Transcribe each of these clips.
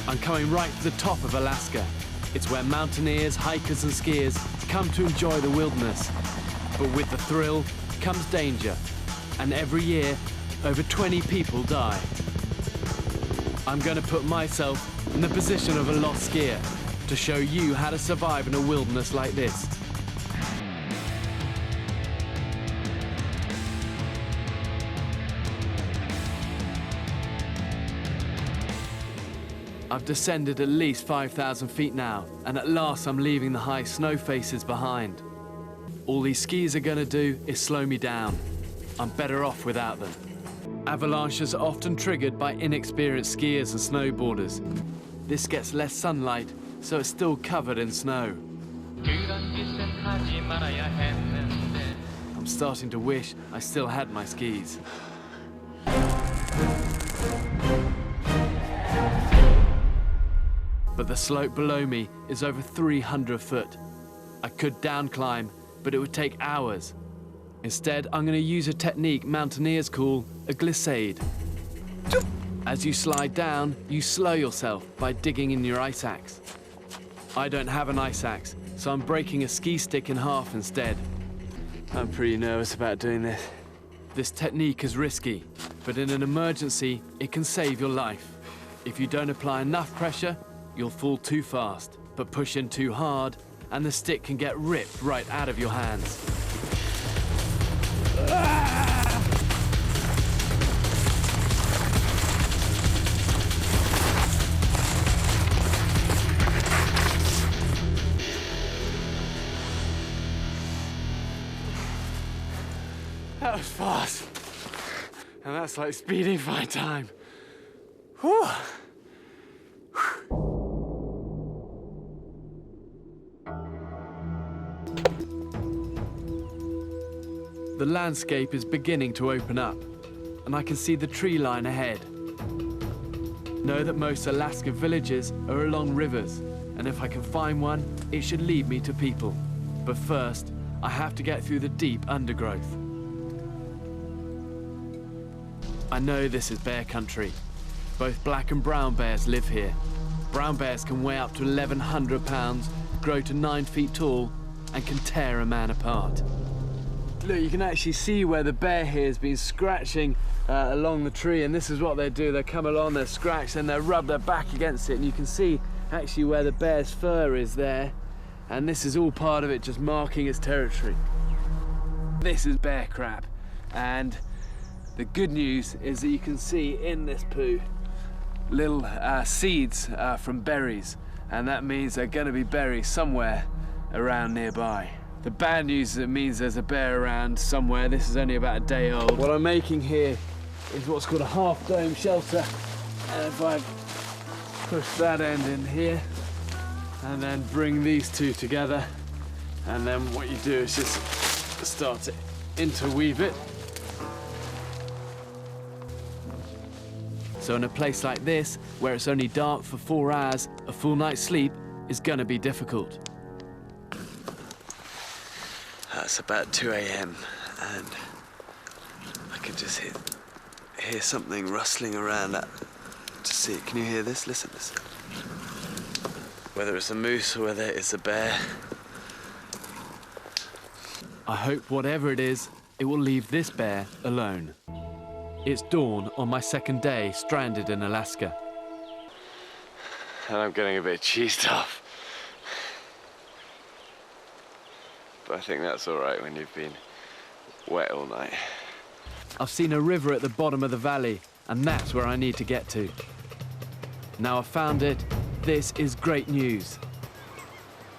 I'm coming right to the top of Alaska. It's where mountaineers, hikers and skiers come to enjoy the wilderness. But with the thrill comes danger. And every year, over 20 people die. I'm going to put myself in the position of a lost skier to show you how to survive in a wilderness like this. I've descended at least 5,000 feet now, and at last I'm leaving the high snow faces behind. All these skis are gonna do is slow me down. I'm better off without them. Avalanches are often triggered by inexperienced skiers and snowboarders. This gets less sunlight, so it's still covered in snow. I'm starting to wish I still had my skis. But the slope below me is over 300 foot. I could down climb, but it would take hours. Instead, I'm going to use a technique mountaineers call a glissade. As you slide down, you slow yourself by digging in your ice axe. I don't have an ice axe, so I'm breaking a ski stick in half instead. I'm pretty nervous about doing this. This technique is risky, but in an emergency, it can save your life. If you don't apply enough pressure, you'll fall too fast, but push in too hard, and the stick can get ripped right out of your hands. That was fast. And that's like speeding my time. Whew. The landscape is beginning to open up, and I can see the tree line ahead. Know that most Alaska villages are along rivers, and if I can find one, it should lead me to people. But first, I have to get through the deep undergrowth. I know this is bear country. Both black and brown bears live here. Brown bears can weigh up to 1,100 pounds, grow to 9 feet tall, and can tear a man apart. Look, you can actually see where the bear here has been scratching along the tree, and this is what they do. They come along, they scratch, and they rub their back against it, and you can see actually where the bear's fur is there, and this is all part of it just marking its territory. This is bear crap, and the good news is that you can see in this poo little seeds from berries, and that means there are going to be berries somewhere around nearby. The bad news is it means there's a bear around somewhere. This is only about a day old. What I'm making here is what's called a half-dome shelter. And if I push that end in here and then bring these two together, and then what you do is just start to interweave it. So in a place like this, where it's only dark for 4 hours, a full night's sleep is gonna be difficult. It's about 2 a.m. and I can just hear something rustling around. To see, can you hear this? Listen, listen. Whether it's a moose or whether it's a bear. I hope whatever it is, it will leave this bear alone. It's dawn on my second day stranded in Alaska. And I'm getting a bit cheesed off. But I think that's all right when you've been wet all night. I've seen a river at the bottom of the valley, and that's where I need to get to. Now I've found it, this is great news.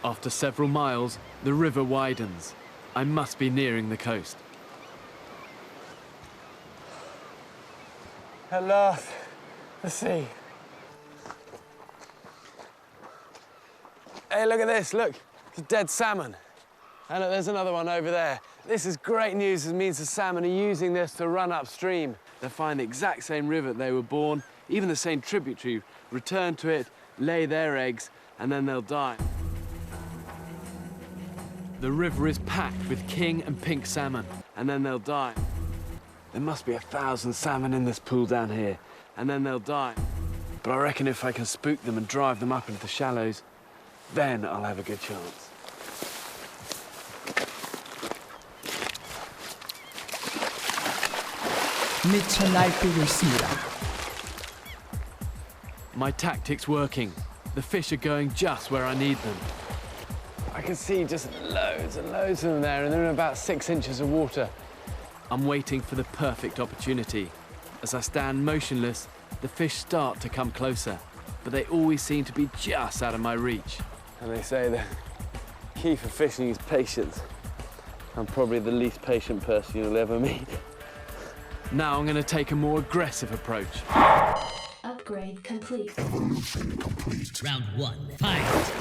After several miles, the river widens. I must be nearing the coast. At last, the sea. Hey, look at this, look, it's a dead salmon. And look, there's another one over there. This is great news. It means the salmon are using this to run upstream. They'll find the exact same river they were born, even the same tributary, return to it, lay their eggs, and then they'll die. The river is packed with king and pink salmon, and then they'll die. There must be 1,000 salmon in this pool down here, and then they'll die. But I reckon if I can spook them and drive them up into the shallows, then I'll have a good chance. 미쳐 날뛰고 있습니다. My tactic's working. The fish are going just where I need them. I can see just loads and loads of them there, and they're in about 6 inches of water. I'm waiting for the perfect opportunity. As I stand motionless, the fish start to come closer, but they always seem to be just out of my reach. And they say the key for fishing is patience. I'm probably the least patient person you'll ever meet. Now I'm going to take a more aggressive approach. Upgrade complete. Evolution complete. Round 1, fight!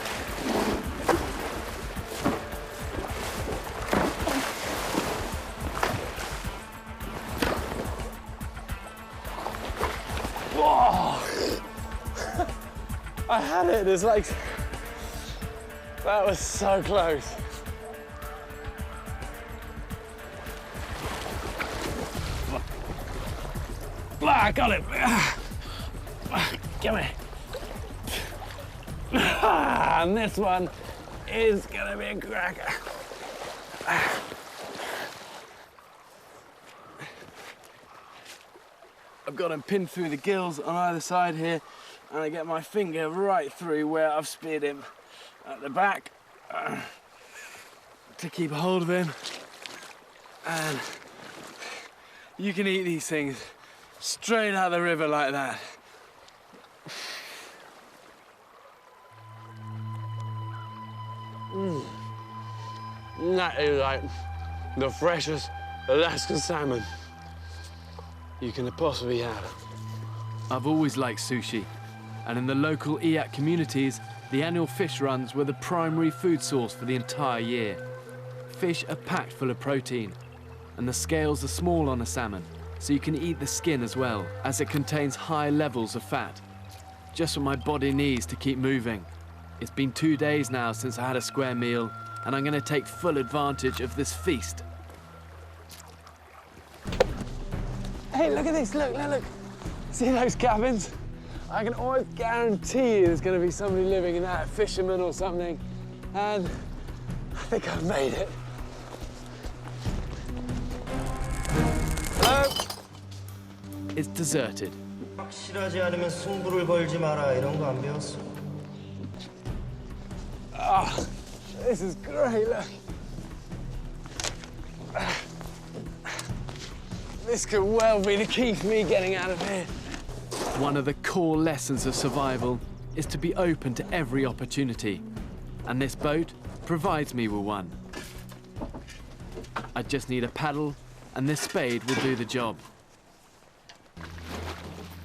I had it. It's like that was so close. I got it. Come here. And this one is gonna be a cracker. I've got him pinned through the gills on either side here, and I get my finger right through where I've speared him at the back to keep a hold of him. And you can eat these things straight out of the river like that. That is like the freshest Alaskan salmon you can possibly have. I've always liked sushi, and in the local IAC communities, the annual fish runs were the primary food source for the entire year. Fish are packed full of protein, and the scales are small on a salmon, so you can eat the skin as well, as it contains high levels of fat. Just what my body needs to keep moving. It's been 2 days now since I had a square meal, and I'm going to take full advantage of this feast. Hey, look at this, look. See those cabins? I can always guarantee you there's going to be somebody living in that, a fisherman or something, and I think I've made it. Hello? It's deserted. 확실하지 않으면 승부를 걸지 마라 이런 거 안 배웠어? Oh, this is great, look. This could well be the key to me getting out of here. One of the core lessons of survival is to be open to every opportunity, and this boat provides me with one. I just need a paddle, and this spade will do the job.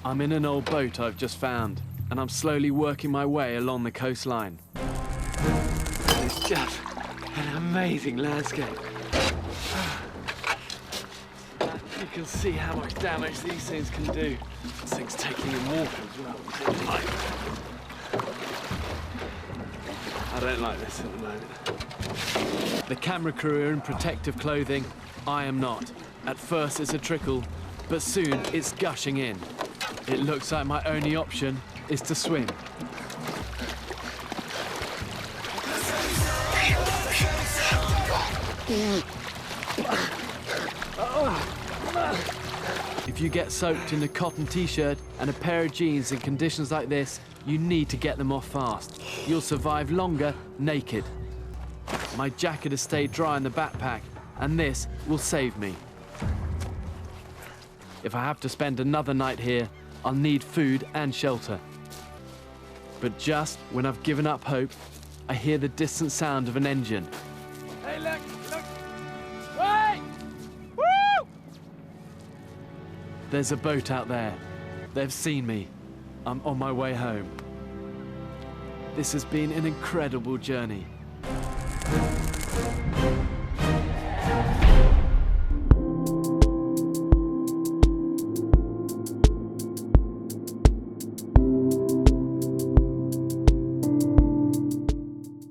I'm in an old boat I've just found, and I'm slowly working my way along the coastline. It's just an amazing landscape. You can see how much damage these things can do. This thing's taking in water as well. I don't like this at the moment. The camera crew are in protective clothing. I am not. At first it's a trickle, but soon it's gushing in. It looks like my only option is to swim. If you get soaked in a cotton t-shirt and a pair of jeans in conditions like this, you need to get them off fast. You'll survive longer naked. My jacket has stayed dry in the backpack, and this will save me. If I have to spend another night here, I'll need food and shelter. But just when I've given up hope, I hear the distant sound of an engine. Hey, look! Wait! Woo! There's a boat out there. They've seen me. I'm on my way home. This has been an incredible journey.